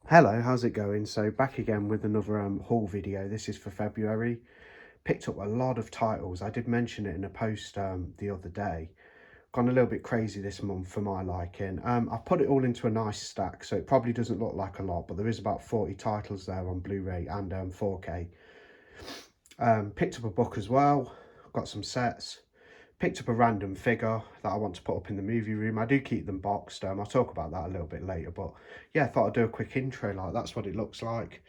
Hello, how's it going? So back again with another haul video. This is for February. Picked up a lot of titles. I did mention it in a post the other day. Gone a little bit crazy this month for my liking. I put it all into a nice stack, so it probably doesn't look like a lot, but there is about 40 titles there on Blu-ray and 4K. Picked up a book as well. Got some sets. Picked up a random figure that I want to put up in the movie room. I do keep them boxed. I'll talk about that a little bit later. But yeah, I thought I'd do a quick intro. Like, that's what it looks like.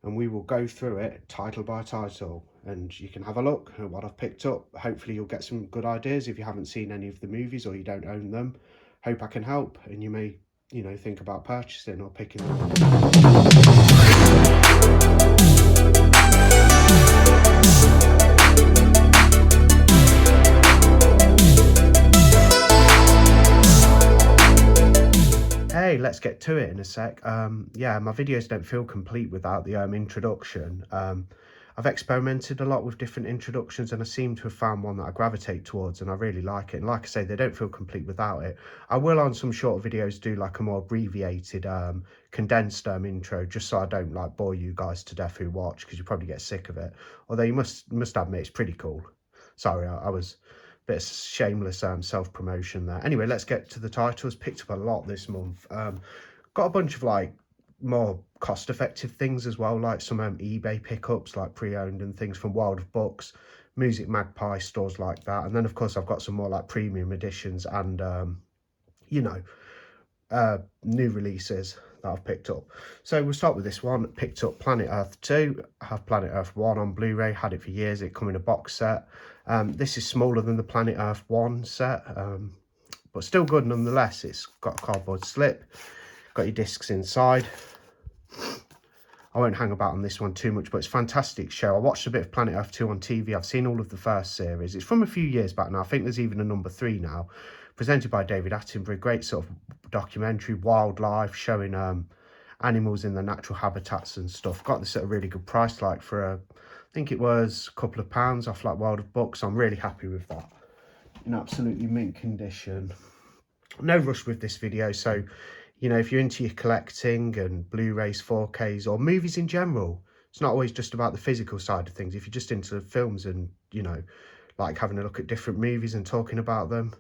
And we will go through it title by title. And you can have a look at what I've picked up. Hopefully you'll get some good ideas if you haven't seen any of the movies or you don't own them. Hope I can help. And you may, think about purchasing or picking them up. Hey, let's get to it in a sec. Yeah, my videos don't feel complete without the introduction. I've experimented a lot with different introductions and I seem to have found one that I gravitate towards and I really like it. And like I say, they don't feel complete without it. I will on some short videos do like a more abbreviated, condensed intro, just so I don't like bore you guys to death who watch, because you probably get sick of it. Although you must admit it's pretty cool. Sorry, I was bit of shameless self-promotion there. Anyway, let's get to the titles. Picked up a lot this month. Got a bunch of like more cost-effective things as well, like some eBay pickups, like pre-owned and things from World of Books, Music Magpie, stores like that. And then of course I've got some more like premium editions and new releases that I've picked up. So we'll start with this one. Picked up Planet Earth 2. I have Planet Earth 1 on Blu-ray, had it for years. It come in a box set. This is smaller than the Planet Earth 1 set, but still good nonetheless. It's got a cardboard slip, got your discs inside. I won't hang about on this one too much, but it's a fantastic show. I watched a bit of Planet Earth 2 on TV. I've seen all of the first series. It's from a few years back now. I think there's even a number 3 now. Presented by David Attenborough. Great sort of documentary, wildlife, showing animals in their natural habitats and stuff. Got this at a really good price, like for I think it was a couple of pounds off like World of Books. I'm really happy with that. In absolutely mint condition. No rush with this video, so if you're into your collecting and Blu-rays, 4Ks, or movies in general, it's not always just about the physical side of things. If you're just into films and, like having a look at different movies and talking about them,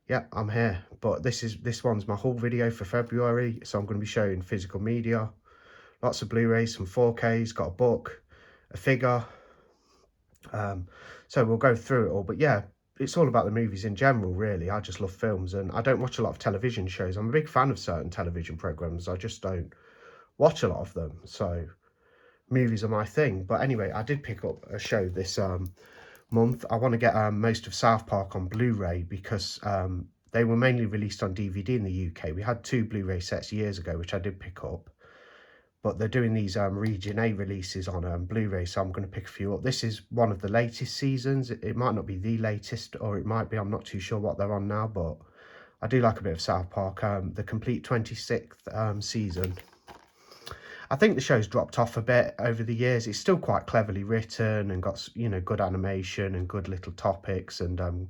yeah, I'm here. But this one's my whole video for February, so I'm going to be showing physical media, lots of Blu-rays, some 4Ks, got a book, a figure. So we'll go through it all. But yeah, it's all about the movies in general, really. I just love films and I don't watch a lot of television shows. I'm a big fan of certain television programs. I just don't watch a lot of them. So movies are my thing. But anyway, I did pick up a show this month. I want to get most of South Park on Blu-ray because they were mainly released on DVD in the UK. We had 2 Blu-ray sets years ago, which I did pick up. But they're doing these Region A releases on Blu-ray, so I'm going to pick a few up. This is one of the latest seasons. It might not be the latest, or it might be. I'm not too sure what they're on now, but I do like a bit of South Park. The complete 26th season. I think the show's dropped off a bit over the years. It's still quite cleverly written and got, good animation and good little topics and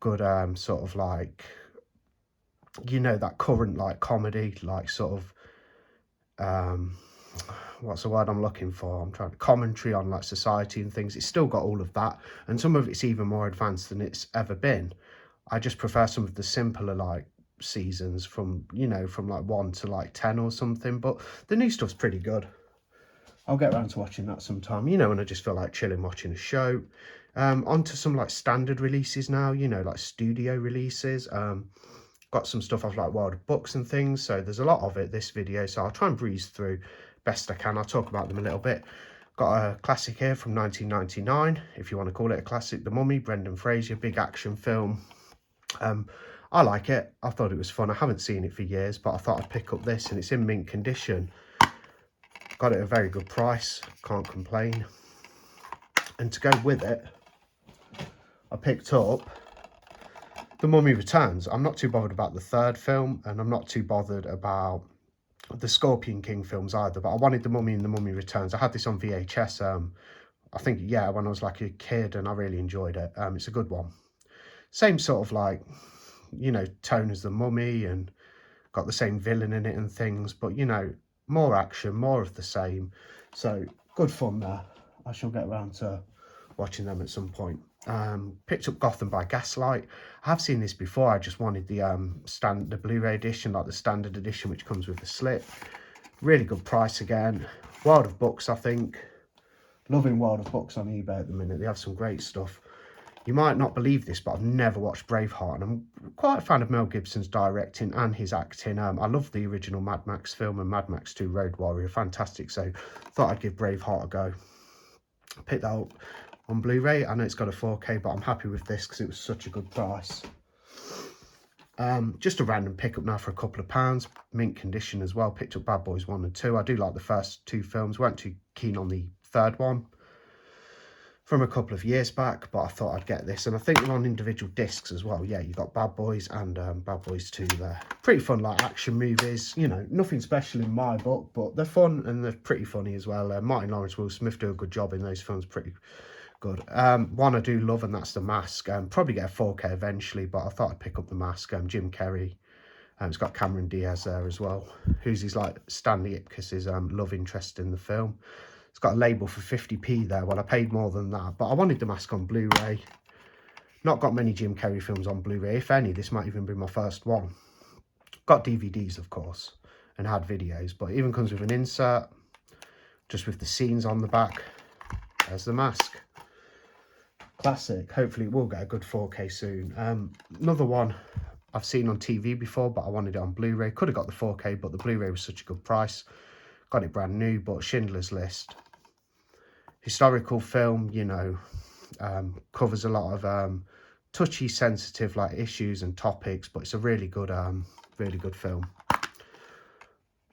good sort of like, that current like comedy, like sort of what's the word I'm looking for? I'm trying to commentary on like society and things. It's still got all of that, and some of it's even more advanced than it's ever been. I just prefer some of the simpler like seasons from from like 1 to like 10 or something, but the new stuff's pretty good. I'll get around to watching that sometime, when I just feel like chilling watching a show. Onto some like standard releases now, like studio releases. Got some stuff off like World of Books and things, so there's a lot of it this video, so I'll try and breeze through best I can. I'll talk about them a little bit. Got a classic here from 1999, if you want to call it a classic, The Mummy, Brendan Fraser, big action film. I like it. I thought it was fun. I haven't seen it for years, but I thought I'd pick up this, and it's in mint condition. Got it at a very good price, can't complain. And to go with it, I picked up The Mummy Returns. I'm not too bothered about the 3rd film, and I'm not too bothered about the Scorpion King films either, but I wanted The Mummy and The Mummy Returns. I had this on VHS, I think, yeah, when I was like a kid, and I really enjoyed it. It's a good one. Same sort of like, tone as The Mummy, and got the same villain in it and things, but, more action, more of the same. So good fun there. I shall get around to watching them at some point. Picked up Gotham by Gaslight. I have seen this before. I just wanted the Blu-ray edition, like the standard edition, which comes with the slip. Really good price again. World of Books, I think. Loving World of Books on eBay at the minute. They have some great stuff. You might not believe this, but I've never watched Braveheart, and I'm quite a fan of Mel Gibson's directing and his acting. I love the original Mad Max film and Mad Max 2 Road Warrior, fantastic. So thought I'd give Braveheart a go. Picked that up on Blu-ray. I know it's got a 4K, but I'm happy with this because it was such a good price. Just a random pickup now for a couple of pounds, mint condition as well. Picked up Bad Boys 1 and 2. I do like the first two films, weren't too keen on the third one from a couple of years back, but I thought I'd get this, and I think they're on individual discs as well. Yeah, you got Bad Boys and Bad Boys 2 there. Pretty fun, like action movies, you know, nothing special in my book, but they're fun and they're pretty funny as well. Martin Lawrence, Will Smith do a good job in those films, pretty good. One I do love, and that's The Mask. Probably get a 4K eventually, but I thought I'd pick up The Mask. Jim Carrey. It's got Cameron Diaz there as well, who's his like Stanley Ipkiss's love interest in the film. It's got a label for 50p there. Well, I paid more than that, but I wanted The Mask on Blu-ray. Not got many Jim Carrey films on Blu-ray. If any, this might even be my first one. Got DVDs, of course, and had videos, but it even comes with an insert, just with the scenes on the back. There's The Mask. Classic. Hopefully it will get a good 4K soon. Another one I've seen on TV before, but I wanted it on Blu-ray. Could have got the 4K, but the Blu-ray was such a good price. Got it brand new, but Schindler's List. Historical film, you know, covers a lot of touchy, sensitive like issues and topics, but it's a really good film.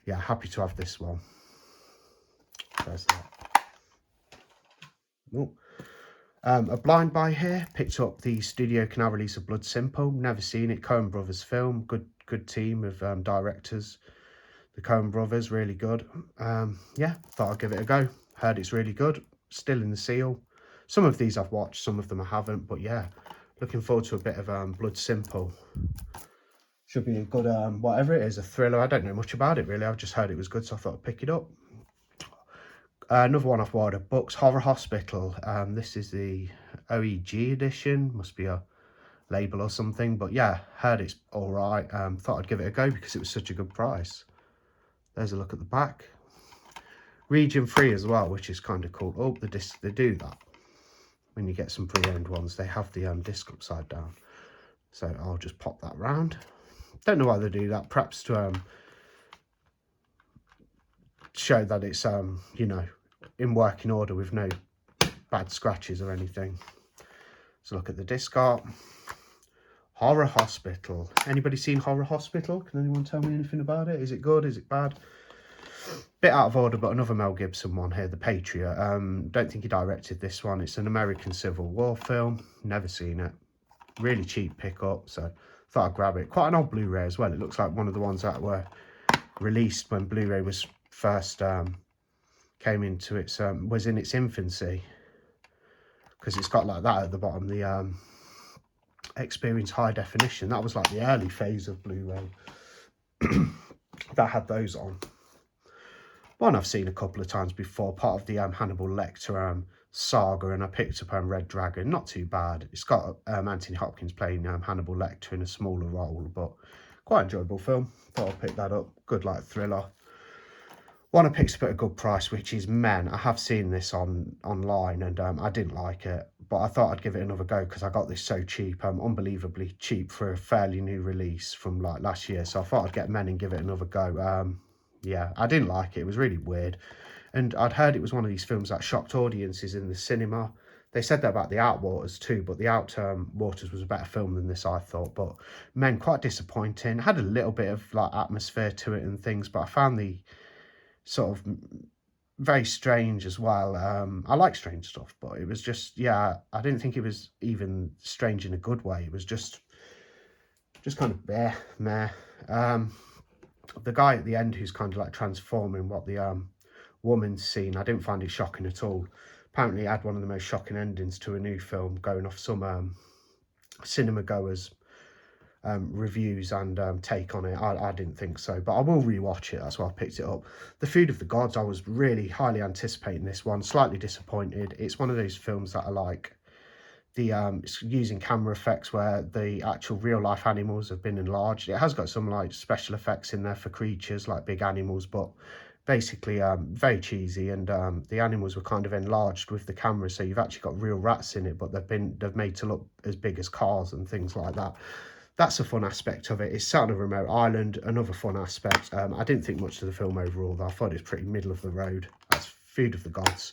Yeah, happy to have this one. There's that. Oh. A blind buy here. Picked up the Studio Canal release of Blood Simple. Never seen it. Coen Brothers film. Good team of directors. The Coen Brothers, really good. Yeah, thought I'd give it a go. Heard it's really good. Still in the seal. Some of these I've watched, some of them I haven't. But yeah, looking forward to a bit of Blood Simple. Should be a good, whatever it is, a thriller. I don't know much about it really. I've just heard it was good, so I thought I'd pick it up. Another one off World of Books, Horror Hospital. This is the OEG edition. Must be a label or something. But yeah, heard it's all right. Thought I'd give it a go because it was such a good price. There's a look at the back. Region free as well, which is kind of cool. Oh, the disc, they do that. When you get some pre-owned ones, they have the disc upside down. So I'll just pop that round. Don't know why they do that. Perhaps to show that it's, you know, in working order with no bad scratches or anything. So look at the disc art. Horror Hospital. Anybody seen Horror Hospital? Can anyone tell me anything about it? Is it good? Is it bad? Bit out of order, but another Mel Gibson one here, The Patriot. Don't think he directed this one. It's an American Civil War film. Never seen it. Really cheap pickup, so thought I'd grab it. Quite an old Blu-ray as well. It looks like one of the ones that were released when Blu-ray was first came into its was in its infancy, because it's got like that at the bottom, the Experience High Definition. That was like the early phase of Blu-ray that had those on. One I've seen a couple of times before, part of the Hannibal Lecter saga, and I picked up Red Dragon. Not too bad. It's got Anthony Hopkins playing Hannibal Lecter in a smaller role, but quite enjoyable film. Thought I'd pick that up. Good like thriller. One I picked up at a good price, which is Men. I have seen this online, and I didn't like it, but I thought I'd give it another go because I got this so cheap, unbelievably cheap for a fairly new release from like last year. So I thought I'd get Men and give it another go. Yeah, I didn't like it. It was really weird, and I'd heard it was one of these films that shocked audiences in the cinema. They said that about The Outwaters too, but The Outwaters was a better film than this, I thought. But Men, quite disappointing. Had a little bit of like atmosphere to it and things, but I found the sort of very strange as well. I like strange stuff, but it was just, yeah, I didn't think it was even strange in a good way. It was just kind of meh. The guy at the end who's kind of like transforming what the woman's seen, I didn't find it shocking at all. Apparently it had one of the most shocking endings to a new film, going off some cinema goers' reviews and take on it. I didn't think so, but I will rewatch it. That's why I picked it up. The Food of the Gods, I was really highly anticipating this one, slightly disappointed. It's one of those films that I like. It's using camera effects where the actual real life animals have been enlarged. It has got some like special effects in there for creatures like big animals, but basically very cheesy, and the animals were kind of enlarged with the camera, so you've actually got real rats in it, but they've made to look as big as cars and things like that. That's a fun aspect of it. It's set on a remote island, another fun aspect. I didn't think much of the film overall, though. I thought it was pretty middle of the road. That's Food of the Gods.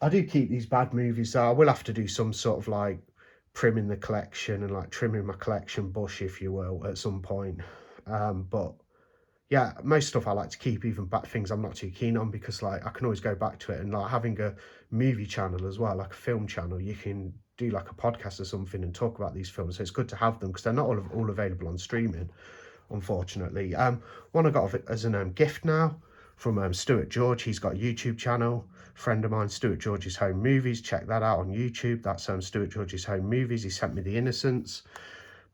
I do keep these bad movies, though. I will have to do some sort of like primming the collection and like trimming my collection bush, if you will, at some point. But yeah, most stuff I like to keep, even back things I'm not too keen on, because like I can always go back to it. And like having a movie channel as well, like a film channel, you can do like a podcast or something and talk about these films. So it's good to have them because they're not all available on streaming, unfortunately. One I got as a gift now from Stuart George. He's got a YouTube channel. Friend of mine, Stuart George's Home Movies. Check that out on YouTube. That's Stuart George's Home Movies. He sent me The Innocents.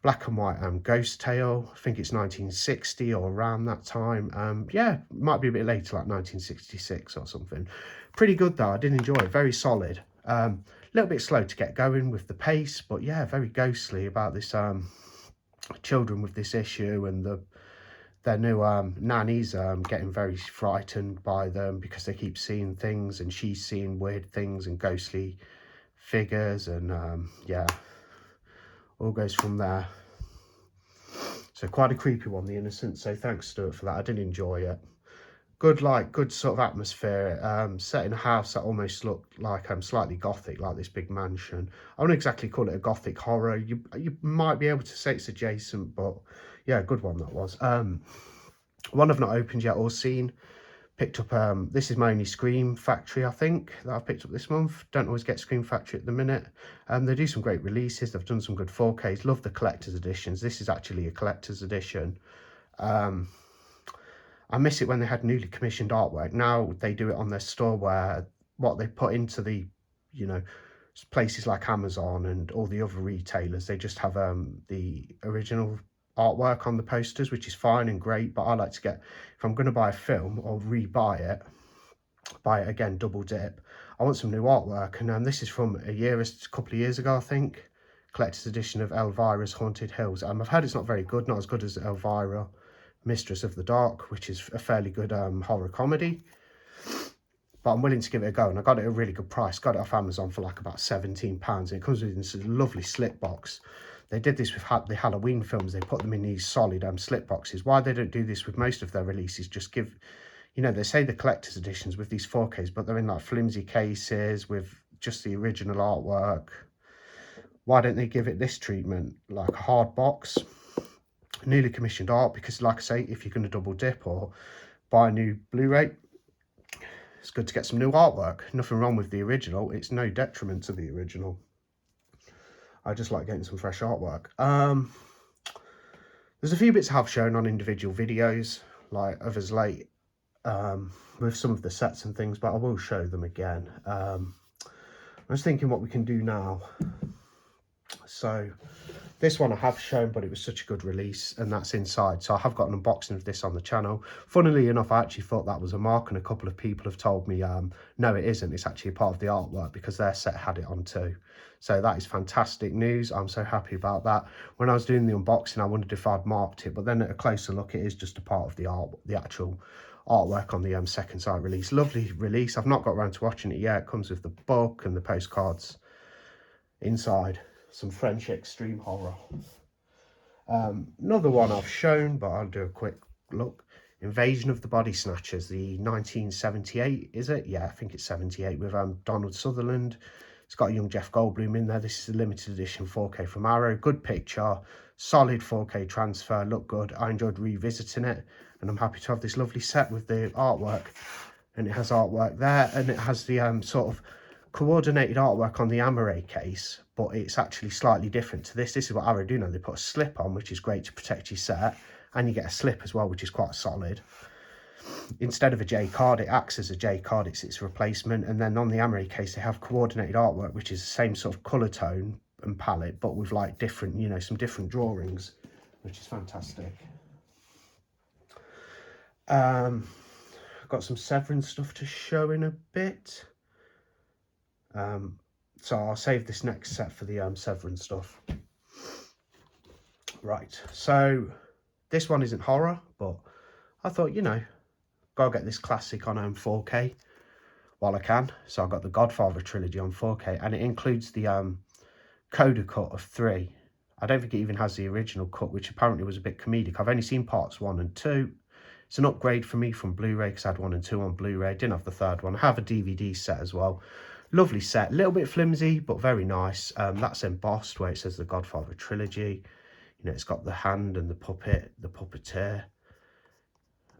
Black and white Ghost Tale. I think it's 1960 or around that time. Yeah, might be a bit later, like 1966 or something. Pretty good though. I did enjoy it. Very solid. A little bit slow to get going with the pace, but yeah, very ghostly about this children with this issue, and their new nanny's getting very frightened by them because they keep seeing things, and she's seeing weird things and ghostly figures, and yeah, all goes from there. So quite a creepy one, The Innocent. So thanks, Stuart, for that. I did enjoy it. Good sort of atmosphere. Set in a house that almost looked like slightly gothic, like this big mansion. I wouldn't exactly call it a gothic horror. You might be able to say it's adjacent, but yeah, good one that was. One I've not opened yet or seen. Picked up, this is my only Scream Factory, I think, that I've picked up this month. Don't always get Scream Factory at the minute. They do some great releases. They've done some good 4Ks. Love the collector's editions. This is actually a collector's edition. I miss it when they had newly commissioned artwork. Now they do it on their store, where what they put into the, you know, places like Amazon and all the other retailers, they just have the original artwork on the posters, which is fine and great, but I like to get, if I'm going to buy a film or buy it again, double dip, I want some new artwork. And this is from a couple of years ago, I think, collector's edition of Elvira's Haunted Hills. I've heard it's not very good, not as good as Elvira Mistress of the Dark, which is a fairly good horror comedy, but I'm willing to give it a go, and I got it at a really good price. Got it off Amazon for like about £17, and it comes with this lovely slip box. They did this with the Halloween films. They put them in these solid slip boxes. Why they don't do this with most of their releases, just give, you know, they say the collector's editions with these 4Ks, but they're in like flimsy cases with just the original artwork. Why don't they give it this treatment, like a hard box, newly commissioned art? Because like I say, if you're going to double dip or buy a new Blu-ray, it's good to get some new artwork. Nothing wrong with the original. It's no detriment to the original. I just like getting some fresh artwork. There's a few bits I've shown on individual videos, like others late, with some of the sets and things, but I will show them again. I was thinking what we can do now. So this one I have shown, but it was such a good release, and that's Inside. So I have got an unboxing of this on the channel. Funnily enough, I actually thought that was a mark, and a couple of people have told me, no, it isn't. It's actually a part of the artwork because their set had it on too. So that is fantastic news. I'm so happy about that. When I was doing the unboxing, I wondered if I'd marked it, but then at a closer look, it is just a part of the actual artwork on the second site release. Lovely release. I've not got around to watching it yet. It comes with the book and the postcards inside. Some French extreme horror. Another one I've shown, but I'll do a quick look. Invasion of the Body Snatchers, the 1978, is it? Yeah, I think it's 78, with Donald Sutherland. It's got a young Jeff Goldblum in there. This is a limited edition 4K from Arrow. Good picture, solid 4K transfer, look good. I enjoyed revisiting it, and I'm happy to have this lovely set with the artwork. And it has artwork there, and it has the sort of coordinated artwork on the Amaray case, but it's actually slightly different to this. This is what Arrow do now. They put a slip on, which is great to protect your set, and you get a slip as well, which is quite solid. Instead of a J card, it acts as a J card. It's its replacement. And then on the Amaray case, they have coordinated artwork, which is the same sort of colour tone, and palette, but with like different, you know, some different drawings, which is fantastic. I've got some Severin stuff to show in a bit. So I'll save this next set for the Severin stuff. Right, so this one isn't horror, but I thought, you know, gotta get this classic on 4K while I can. So I've got the Godfather trilogy on 4K, and it includes the coda cut of 3. I don't think it even has the original cut, which apparently was a bit comedic. I've only seen parts 1 and 2. It's an upgrade for me from Blu-ray, because I had 1 and 2 on Blu-ray. Didn't have the 3rd one. I have a DVD set as well. Lovely set, a little bit flimsy, but very nice. That's embossed where it says the Godfather trilogy. You know, it's got the hand and the puppet, the puppeteer.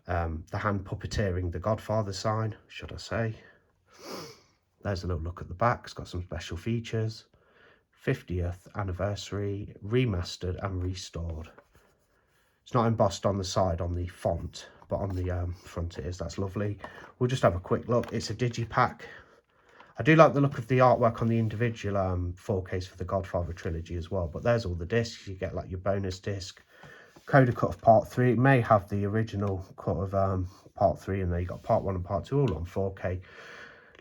The hand puppeteering the Godfather sign, should I say. There's a little look at the back. It's got some special features. 50th anniversary, remastered and restored. It's not embossed on the side on the font, but on the front it is. That's lovely. We'll just have a quick look. It's a digipack. I do like the look of the artwork on the individual 4Ks for the Godfather trilogy as well. But there's all the discs. You get like your bonus disc, coda cut of part 3. It may have the original cut of part 3 in there. You got part 1 and part 2 all on 4K.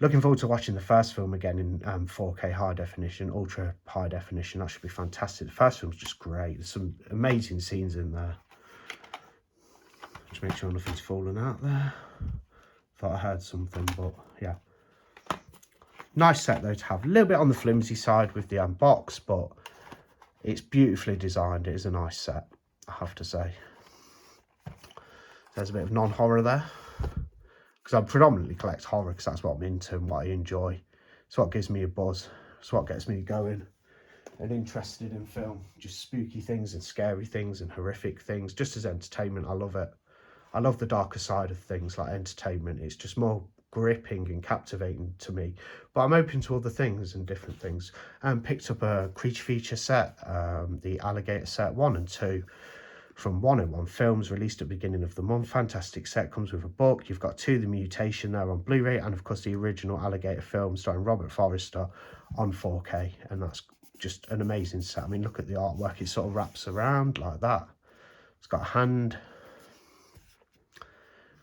Looking forward to watching the first film again in 4K high definition, ultra high definition. That should be fantastic. The first film's just great. There's some amazing scenes in there. Just make sure nothing's fallen out there. Thought I heard something, but yeah. Nice set though to have. A little bit on the flimsy side with the box, but it's beautifully designed. It is a nice set, I have to say. There's a bit of non-horror there, because I predominantly collect horror because that's what I'm into and what I enjoy. It's what gives me a buzz. It's what gets me going and interested in film. Just spooky things and scary things and horrific things. Just as entertainment, I love it. I love the darker side of things like entertainment. It's just more gripping and captivating to me. But I'm open to other things and different things. Picked up a creature feature set, the Alligator set 1 and 2. From 101 Films, released at the beginning of the month. Fantastic set, comes with a book. You've got 2, The Mutation there on Blu-ray, and of course the original Alligator film starring Robert Forrester on 4K, and that's just an amazing set. I mean, look at the artwork. It sort of wraps around like that. It's got a hand.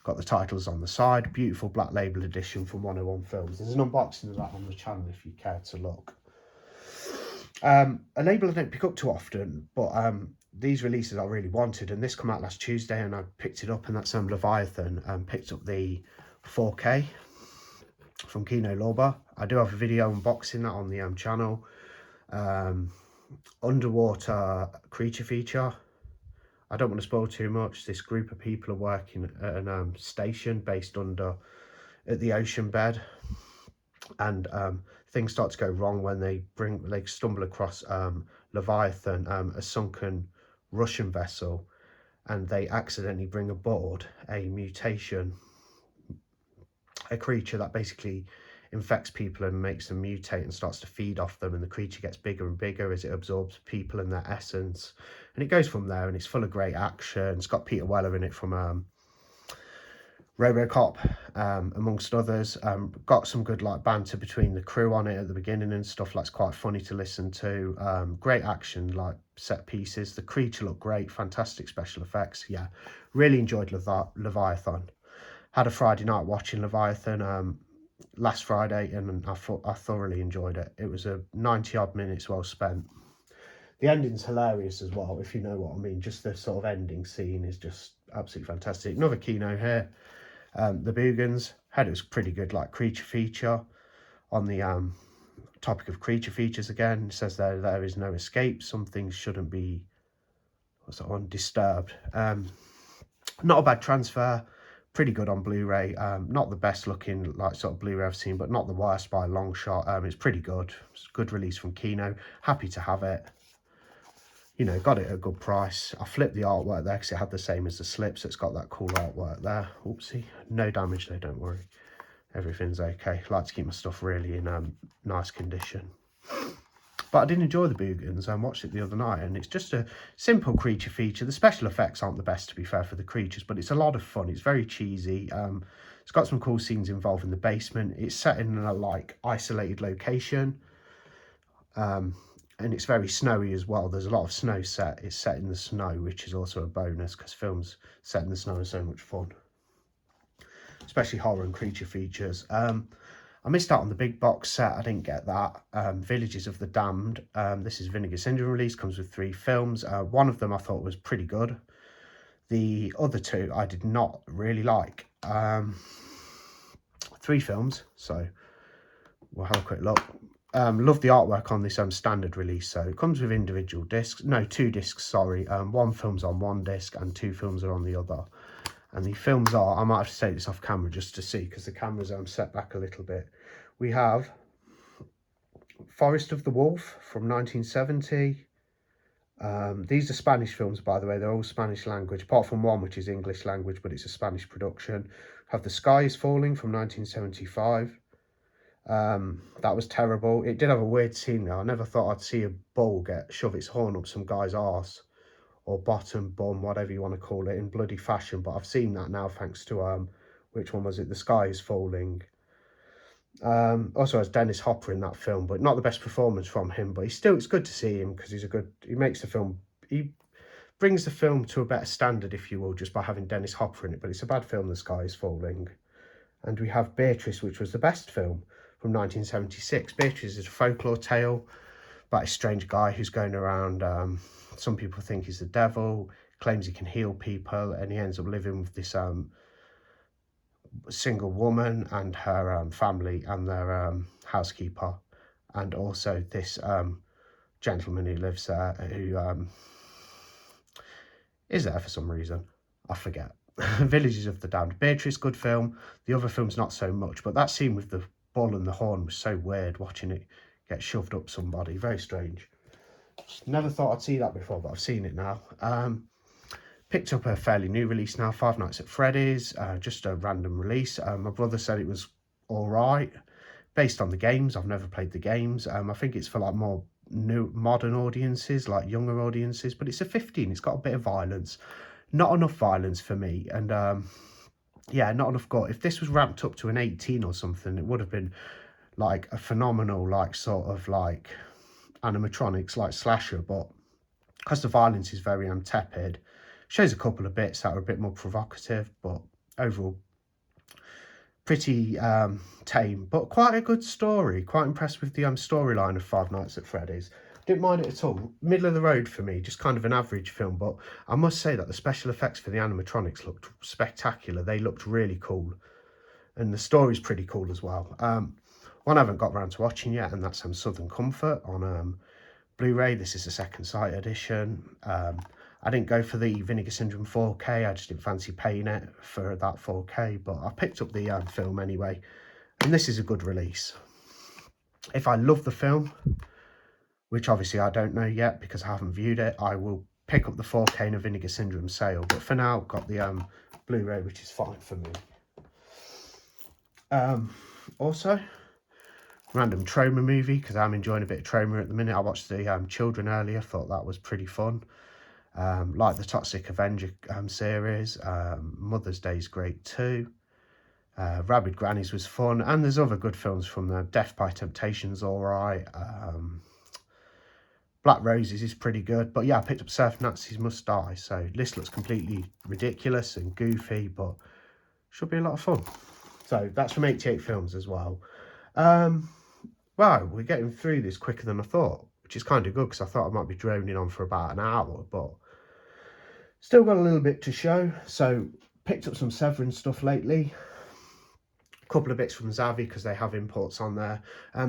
Got the titles on the side. Beautiful black label edition from 101 Films. There's an unboxing of that on the channel if you care to look. A label I don't pick up too often, but these releases I really wanted, and this came out last Tuesday and I picked it up, and that's Leviathan. Picked up the 4K from Kino Lorber. I do have a video unboxing that on the channel. Underwater creature feature. I don't want to spoil too much. This group of people are working at a station based at the ocean bed, and things start to go wrong when they stumble across Leviathan, a sunken Russian vessel, and they accidentally bring aboard a mutation, a creature that basically infects people and makes them mutate and starts to feed off them, and the creature gets bigger and bigger as it absorbs people and their essence, and it goes from there. And it's full of great action. It's got Peter Weller in it from RoboCop, amongst others. Got some good like banter between the crew on it at the beginning and stuff. That's quite funny to listen to. Great action, like set pieces. The creature looked great. Fantastic special effects. Yeah, really enjoyed Leviathan. Had a Friday night watching Leviathan last Friday, and I thoroughly enjoyed it. It was a 90 odd minutes well spent. The ending's hilarious as well, if you know what I mean. Just the sort of ending scene is just absolutely fantastic. Another Kino here. The Boogans. Had it was pretty good, like creature feature. On the topic of creature features again, it says there is no escape. Some things shouldn't be, what's that one, disturbed. Not a bad transfer. Pretty good on Blu-ray. Not the best looking like sort of Blu-ray I've seen, but not the worst by a long shot. It's pretty good. It's a good release from Kino. Happy to have it. You know, got it at a good price. I flipped the artwork there because it had the same as the slip, so it's got that cool artwork there. Oopsie. No damage though, don't worry. Everything's okay. I like to keep my stuff really in nice condition. But I did enjoy the Boogans. I watched it the other night, and it's just a simple creature feature. The special effects aren't the best, to be fair, for the creatures, but it's a lot of fun. It's very cheesy. It's got some cool scenes involving the basement. It's set in a like isolated location. and it's very snowy as well. There's a lot of snow set. It's set in the snow, which is also a bonus because films set in the snow are so much fun, especially horror and creature features. I missed out on the big box set. I didn't get that. Villages of the Damned. This is Vinegar Syndrome release. Comes with 3 films. One of them I thought was pretty good. The other 2 I did not really like. 3 films, so we'll have a quick look. Love the artwork on this standard release. So it comes with individual discs. No, 2 discs, sorry. 1 film's on 1 disc and 2 films are on the other. And the films are, I might have to take this off camera just to see because the camera's set back a little bit. We have Forest of the Wolf from 1970. These are Spanish films, by the way. They're all Spanish language, apart from one which is English language, but it's a Spanish production. We have The Sky is Falling from 1975. That was terrible. It did have a weird scene though. I never thought I'd see a bull shove its horn up some guy's arse or bottom, bum, whatever you want to call it, in bloody fashion. But I've seen that now thanks to which one was it? The Sky is Falling. Also has Dennis Hopper in that film, but not the best performance from him. But it's good to see him because he makes the film, he brings the film to a better standard, if you will, just by having Dennis Hopper in it. But it's a bad film, The Sky is Falling. And we have Beatrice, which was the best film from 1976. Beatrice is a folklore tale about a strange guy who's going around. Some people think he's the devil, claims he can heal people, and he ends up living with this single woman and her family and their housekeeper, and also this gentleman who lives there who is there for some reason. I forget. Villages of the Damned. Beatrice, good film. The other film's not so much, but that scene with the bull and the horn was so weird, watching it get shoved up somebody. Very strange. Never thought I'd see that before, but I've seen it now. Picked up a fairly new release now, Five Nights at Freddy's. Just a random release. My brother said it was all right. Based on the games. I've never played the games. I think it's for like more new modern audiences, like younger audiences, but it's a 15. It's got a bit of violence. Not enough violence for me. And yeah, not enough gore. If this was ramped up to an 18 or something, it would have been like a phenomenal, like sort of like animatronics, like slasher. But because the violence is very tepid, shows a couple of bits that are a bit more provocative, but overall pretty tame, but quite a good story. Quite impressed with the storyline of Five Nights at Freddy's. Didn't mind it at all. Middle of the road for me, just kind of an average film, but I must say that the special effects for the animatronics looked spectacular. They looked really cool, and the story's pretty cool as well. One I haven't got around to watching yet, and that's Southern Comfort on Blu-ray. This is the second sight edition. I didn't go for the Vinegar Syndrome 4K. I just didn't fancy paying it for that 4K, but I picked up the film anyway, and this is a good release. If I love the film, which obviously I don't know yet because I haven't viewed it, I will pick up the 4K in a Vinegar Syndrome sale. But for now, I've got the Blu-ray, which is fine for me. Also, random trauma movie, because I'm enjoying a bit of trauma at the minute. I watched the Children earlier, thought that was pretty fun. Like the Toxic Avenger series. Mother's Day is great too. Rabid Grannies was fun, and there's other good films from the Death by Temptation's alright. Black Roses is pretty good, but yeah, I picked up Surf Nazis Must Die, so this looks completely ridiculous and goofy, but should be a lot of fun. So that's from 88 Films as well. Wow, we're getting through this quicker than I thought, which is kind of good because I thought I might be droning on for about an hour, but still got a little bit to show. So picked up some Severin stuff lately. A couple of bits from Zavvi because they have imports on there.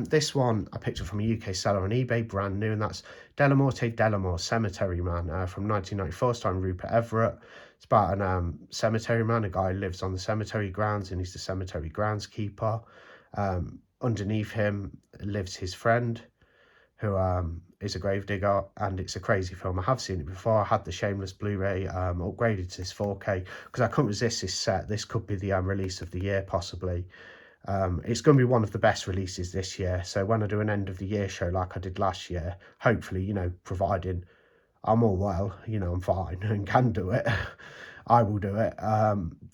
This one I picked up from a UK seller on eBay, brand new, and that's Delamorte Delamore, Cemetery Man, from 1994, starring Rupert Everett. It's about an cemetery man, a guy who lives on the cemetery grounds, and he's the cemetery groundskeeper. Underneath him lives his friend, who is a gravedigger, and it's a crazy film. I have seen it before. I had the Shameless Blu-ray, upgraded to this 4K because I couldn't resist this set. This could be the release of the year, possibly. It's going to be one of the best releases this year. So when I do an end of the year show like I did last year, hopefully, you know, providing I'm all well, you know, I'm fine and can do it, I will do it.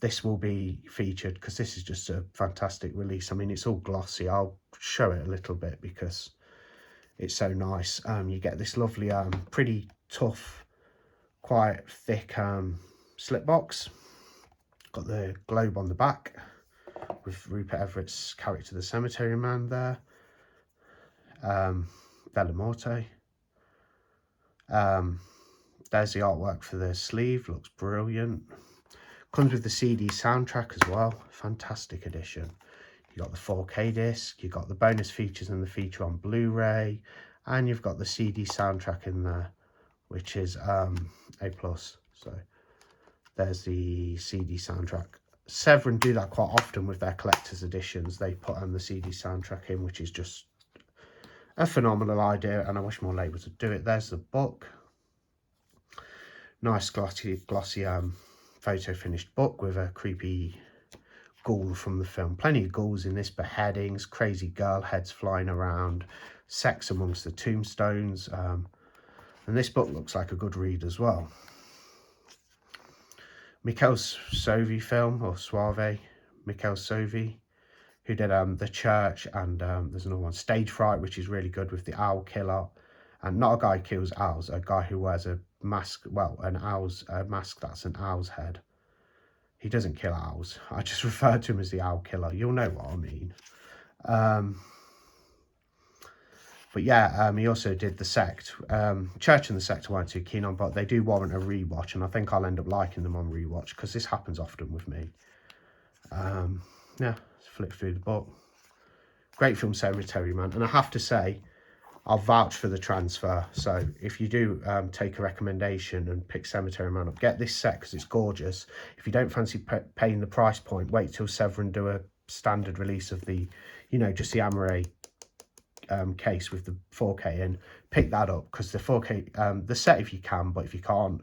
This will be featured because this is just a fantastic release. I mean, it's all glossy. I'll show it a little bit because It's so nice. You get this lovely, pretty tough, quite thick slip box. Got the globe on the back with Rupert Everett's character, the Cemetery Man there. Bella Morte. There's the artwork for the sleeve, looks brilliant. Comes with the CD soundtrack as well, fantastic edition. You got the 4K disc, you got the bonus features and the feature on Blu-ray, and you've got the CD soundtrack in there, which is A+. So there's the CD soundtrack. Severin do that quite often with their collector's editions. They put the CD soundtrack in, which is just a phenomenal idea, and I wish more labels would do it. There's the book. Nice glossy photo finished book with a creepy ghoul from the film. Plenty of ghouls in this, beheadings, crazy girl heads flying around, sex amongst the tombstones, and this book looks like a good read as well. Mikel Sovi film, or Suave, Mikel Sovi, who did The Church, and there's another one, Stage Fright, which is really good with the owl killer. And not a guy who kills owls, a guy who wears a mask, well, a mask that's an owl's head. He doesn't kill owls. I just refer to him as the owl killer. You'll know what I mean. But yeah, he also did The Sect. Church and The Sect I weren't too keen on, but they do warrant a rewatch, and I think I'll end up liking them on rewatch because this happens often with me. Yeah, let's flip through the book. Great film, Cemetery Man. And I have to say, I'll vouch for the transfer. So if you do take a recommendation and pick Cemetery Man up, get this set because it's gorgeous. If you don't fancy paying the price point, wait till Severin do a standard release of the, you know, just the Amaray case with the 4K in. Pick that up because the 4K, the set if you can, but if you can't,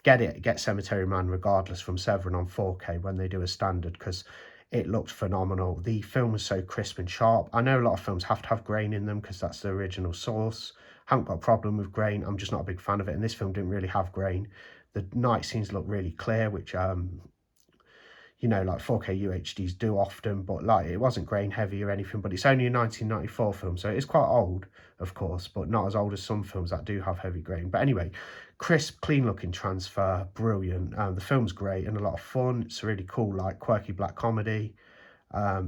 get Cemetery Man regardless from Severin on 4K when they do a standard, because it looked phenomenal. The film was so crisp and sharp. I know a lot of films have to have grain in them because that's the original source. Haven't got a problem with grain. I'm just not a big fan of it. And this film didn't really have grain. The night scenes look really clear, which, you know, like 4K UHDs do often. But like, it wasn't grain heavy or anything. But it's only a 1994 film, so it's quite old, of course, but not as old as some films that do have heavy grain. But anyway, crisp, clean-looking transfer, brilliant. The film's great and a lot of fun. It's a really cool, like, quirky black comedy.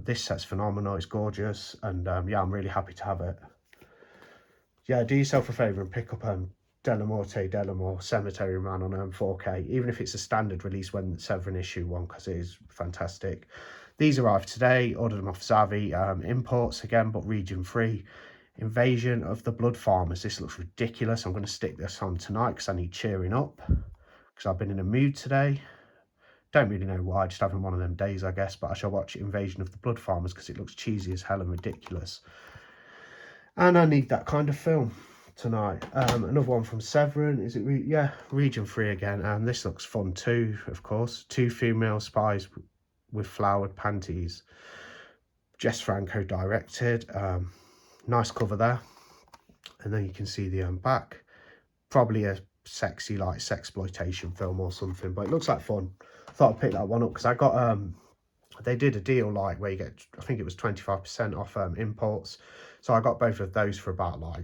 This set's phenomenal. It's gorgeous, and yeah, I'm really happy to have it. Yeah, do yourself a favour and pick up Della Morte, Delamore, Cemetery Man on 4K, even if it's a standard release when Severin issue 1, because it is fantastic. These arrived today. Ordered them off Zavi. Imports again, but region free. Invasion of the Blood Farmers. This looks ridiculous. I'm going to stick this on tonight because I need cheering up, because I've been in a mood today. Don't really know why, just having one of them days, I guess, but I shall watch Invasion of the Blood Farmers because it looks cheesy as hell and ridiculous. And I need that kind of film tonight. Another one from Severin. Is it? Yeah, region free again. And this looks fun too, of course. 2 female spies with flowered panties. Jess Franco directed. Nice cover there, and then you can see the back. Probably a sexy, like, sexploitation film or something, but it looks like fun. Thought I'd pick that one up because I got they did a deal like where you get, I think it was 25% off imports, so I got both of those for about, like,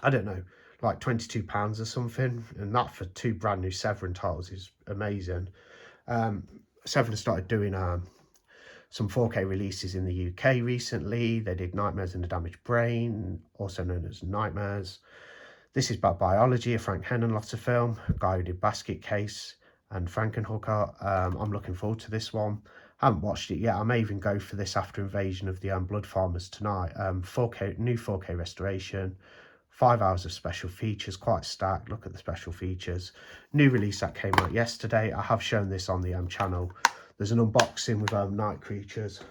I don't know, like £22 or something, and that for 2 brand new Severin titles is amazing. Severin started doing some 4K releases in the UK recently. They did Nightmares in the Damaged Brain, also known as Nightmares. This is about biology, a Frank Henenlotter film, a guy who did Basket Case and Frankenhooker. I'm looking forward to this one. Haven't watched it yet. I may even go for this after Invasion of the Blood Farmers tonight. 4K, new 4K restoration, 5 hours of special features, quite stacked. Look at the special features. New release that came out yesterday. I have shown this on the channel. There's an unboxing with Night Creatures,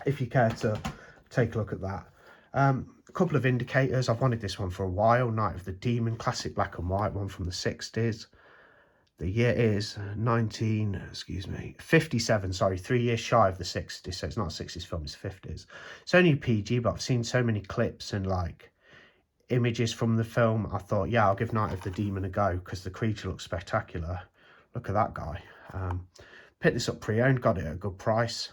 if you care to take a look at that. A couple of indicators. I've wanted this one for a while. Night of the Demon, classic black and white one from the 60s. The year is 57, sorry, 3 years shy of the 60s, so it's not a 60s film, it's 50s. It's only PG, but I've seen so many clips and, like, images from the film. I thought, yeah, I'll give Night of the Demon a go because the creature looks spectacular. Look at that guy. Picked this up pre-owned, got it at a good price.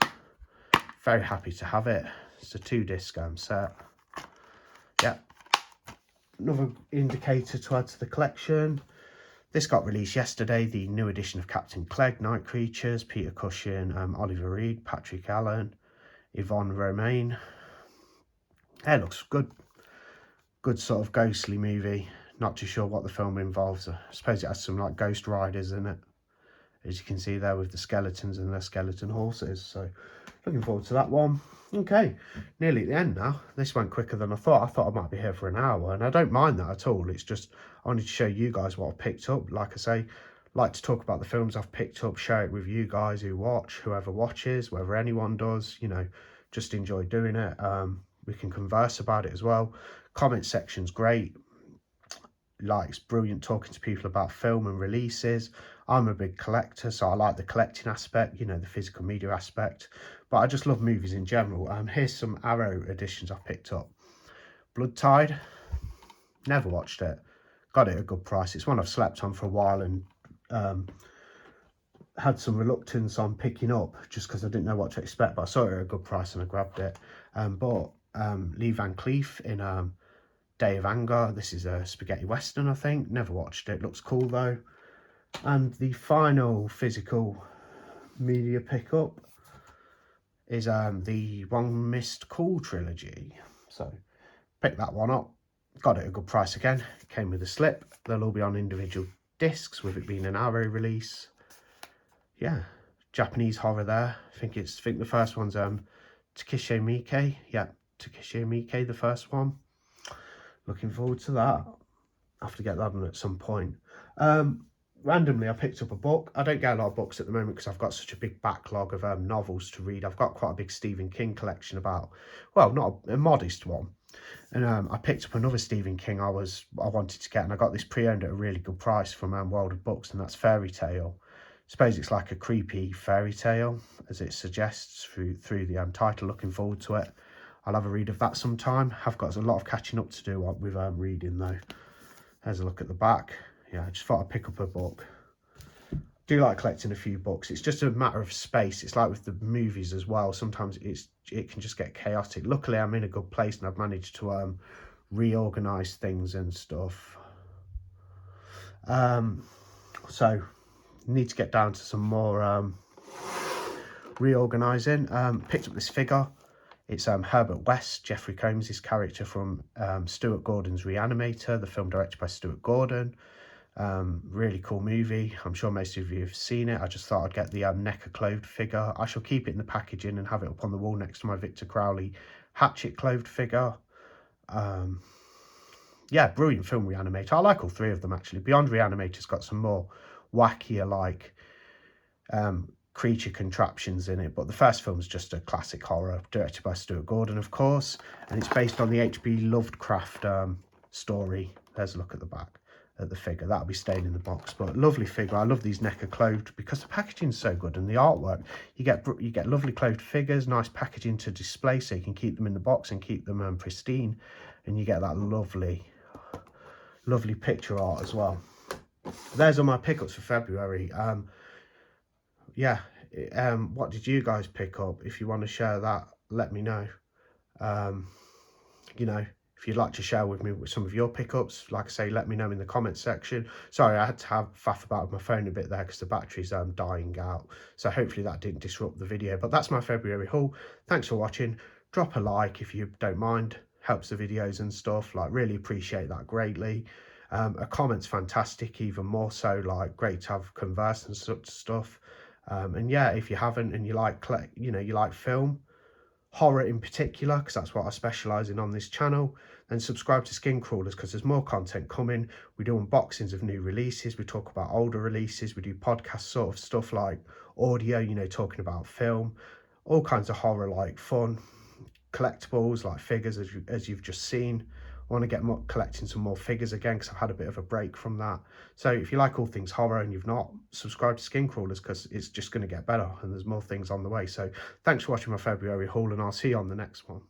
Very happy to have it. It's a 2-disc set. Yeah, another indicator to add to the collection. This got released yesterday, the new edition of Captain Clegg, Night Creatures, Peter Cushing, Oliver Reed, Patrick Allen, Yvonne Romaine. It looks good. Good sort of ghostly movie. Not too sure what the film involves. I suppose it has some like ghost riders in it, as you can see there with the skeletons and their skeleton horses. So looking forward to that one. Okay, nearly at the end now. This went quicker than I thought. I thought I might be here for an hour, and I don't mind that at all. It's just I wanted to show you guys what I've picked up. Like I say, like to talk about the films I've picked up, share it with you guys who watch, whoever watches, whether anyone does, you know, just enjoy doing it. We can converse about it as well. Comment section's great. Like, it's brilliant talking to people about film and releases. I'm a big collector, so I like the collecting aspect, you know, the physical media aspect, but I just love movies in general. Here's some Arrow editions I've picked up. Blood Tide, never watched it, got it at a good price. It's one I've slept on for a while and had some reluctance on picking up just because I didn't know what to expect, but I saw it at a good price and I grabbed it. Bought Lee Van Cleef in Day of Anger. This is a spaghetti western, I think. Never watched it. Looks cool though. And the final physical media pickup is the One Missed Call trilogy. So picked that one up. Got it at a good price again. It came with a slip. They'll all be on individual discs, with it being an Arrow release. Yeah, Japanese horror there. I think the first one's Takeshi Miike. Yeah, Takeshi Miike, the first one. Looking forward to that. I have to get that on at some point. Randomly, I picked up a book. I don't get a lot of books at the moment because I've got such a big backlog of novels to read. I've got quite a big Stephen King collection well, not a modest one. And I picked up another Stephen King I wanted to get, and I got this pre-owned at a really good price from World of Books, and that's Fairy Tale. I suppose it's like a creepy fairy tale, as it suggests through the title. Looking forward to it. I'll have a read of that sometime. I've got a lot of catching up to do with reading though. There's a look at the back. Yeah, I just thought I'd pick up a book. Do like collecting a few books. It's just a matter of space. It's like with the movies as well. Sometimes it can just get chaotic. Luckily, I'm in a good place and I've managed to reorganize things and stuff. So need to get down to some more reorganizing. Picked up this figure. It's Herbert West, Jeffrey Combs' character from Stuart Gordon's Reanimator, the film directed by Stuart Gordon. Really cool movie. I'm sure most of you have seen it. I just thought I'd get the NECA clothed figure. I shall keep it in the packaging and have it up on the wall next to my Victor Crowley Hatchet clothed figure. Yeah, brilliant film, Reanimator. I like all three of them actually. Beyond Reanimator's got some more wackier like creature contraptions in it, but the first film's just a classic horror directed by Stuart Gordon, of course, and it's based on the H.P. Lovecraft story. There's a look at the back at the figure. That'll be staying in the box, but lovely figure. I love these NECA clothed because the packaging's so good and the artwork. You get lovely clothed figures, nice packaging to display so you can keep them in the box and keep them pristine, and you get that lovely picture art as well. There's all my pickups for February. Yeah, what did you guys pick up? If you want to share that, let me know. You know, if you'd like to share with me some of your pickups, like I say, let me know in the comments section. Sorry, I had to faff about with my phone a bit there because the battery's dying out. So hopefully that didn't disrupt the video. But that's my February haul. Thanks for watching. Drop a like if you don't mind. Helps the videos and stuff. Like, really appreciate that greatly. A comment's fantastic, even more so. Like, great to have converse and such stuff. And yeah, if you haven't and you like film, horror in particular, because that's what I specialise in on this channel, then subscribe to Skin Crawlers because there's more content coming. We do unboxings of new releases, we talk about older releases, we do podcast sort of stuff like audio, you know, talking about film, all kinds of horror, like fun, collectibles, like figures, as you've just seen. I want to get collecting some more figures again because I've had a bit of a break from that. So if you like all things horror and you've not, subscribe to Skin Crawlers because it's just going to get better and there's more things on the way. So thanks for watching my February haul and I'll see you on the next one.